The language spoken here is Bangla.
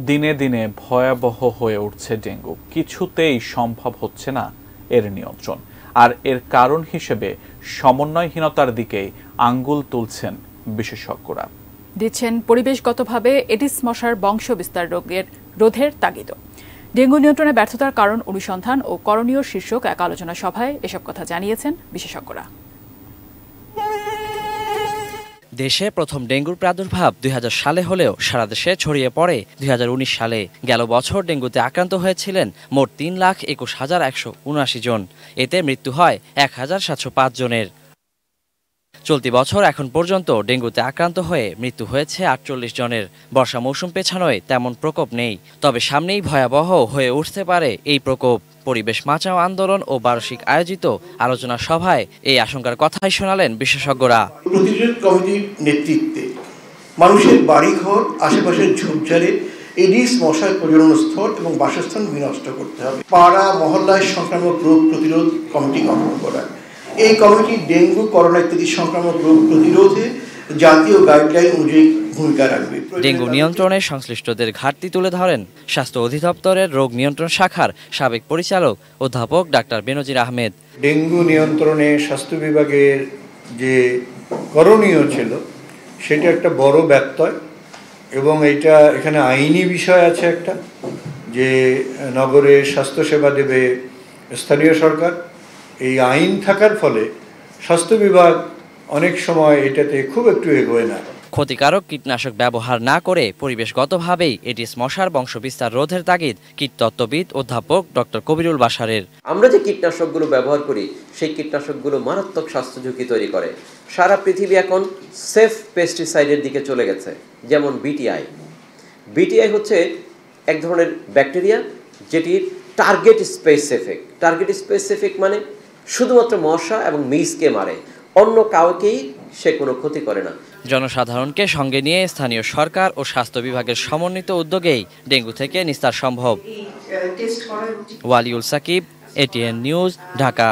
দিনে দিনে ভয়াবহ হয়ে উঠছে ডেঙ্গু। কিছুতেই সম্ভব হচ্ছে না এর নিয়ন্ত্রণ। আর এর কারণ হিসেবে সমন্বয়হীনতার দিকেই আঙ্গুল তুলছেন বিশেষজ্ঞরা। দিচ্ছেন পরিবেশগতভাবে এডিস মশার বংশবিস্তার রোধের তাগিদ। ডেঙ্গু নিয়ন্ত্রণে ব্যর্থতার কারণ অনুসন্ধান ও করণীয় শীর্ষক এক আলোচনা সভায় এসব কথা জানিয়েছেন বিশেষজ্ঞরা। দেশে প্রথম ডেঙ্গুর প্রাদুর্ভাব ২০০০ সালে হলেও সারা দেশে ছড়িয়ে পড়ে ২০১৯ সালে। গেল বছর ডেঙ্গুতে আক্রান্ত হয়েছিলেন মোট ৩,২১,১৭৯ জন। এতে মৃত্যু হয় ১,৭০৫ জনের। চলতি বছর এখন পর্যন্ত ডেঙ্গুতে আক্রান্ত হয়ে মৃত্যু হয়েছে ৪৮ জনের। বর্ষা মৌসুম পেছানোয় তেমন প্রকোপ নেই, তবে সামনেই ভয়াবহ হয়ে উঠতে পারে এই প্রকোপ। পরিবেশ বাঁচাও আন্দোলন ও বার্ষিক আয়োজিত আলোচনা সভায় এই আশঙ্কার কথাই শোনালেন বিশেষজ্ঞরা। প্রতিরোধ কমিটির নেতৃত্বে মানুষের বাড়িঘর, আশেপাশের ঝোপঝাড়ে এডিস মশার প্রজনন স্থল এবং বাসস্থান বিনষ্ট করতে হবে। পাড়া মহল্লায় সংক্রামক রোগ প্রতিরোধ কমিটি গঠন করা। এই কমিটি ডেঙ্গু, করোনা ইত্যাদি সংক্রামক রোগ প্রতিরোধে জাতীয় গাইডলাইন অনুযায়ী ভূমিকা রাখবে। ডেঙ্গু নিয়ন্ত্রণে সংশ্লিষ্টদের ঘাটতি তুলে ধরেন স্বাস্থ্য অধিদপ্তরের রোগ নিয়ন্ত্রণ শাখার সাবেক পরিচালক অধ্যাপক ডাক্তার বেনজির আহমেদ। ডেঙ্গু নিয়ন্ত্রণে স্বাস্থ্য বিভাগের যে করণীয় ছিল সেটা একটা বড় ব্যত্যয়, এবং এখানে আইনি বিষয় আছে একটা, যে নগরে স্বাস্থ্যসেবা দেবে স্থানীয় সরকার। এই আইন থাকার ফলে স্বাস্থ্য বিভাগ অনেক সময় এটাতে খুব একটু এগোয় না। ক্ষতিকারক কীটনাশক ব্যবহার না করে পরিবেশগতভাবেই এডিস মশার বংশবিস্তার রোধের তাগিদ কীটতত্ত্ববিদ অধ্যাপক ডক্টর কবিরুল বাশারের। আমরা যে কীটনাশকগুলো ব্যবহার করি সেই কীটনাশকগুলো মারাত্মক স্বাস্থ্য ঝুঁকি তৈরি করে। সারা পৃথিবী এখন সেফ পেস্টিসাইডের দিকে চলে গেছে। যেমন বিটিআই হচ্ছে এক ধরনের ব্যাকটেরিয়া যেটির টার্গেট স্পেসিফিক মানে শুধুমাত্র মশা এবং মিজকে মারে, অন্য কাউকেই সে কোনো ক্ষতি করে না। জনসাধারণকে সঙ্গে নিয়ে স্থানীয় সরকার ও স্বাস্থ্য বিভাগের সমন্বিত উদ্যোগেই ডেঙ্গু থেকে নিস্তার সম্ভব। Waliul Sakib, ATN news, Dhaka.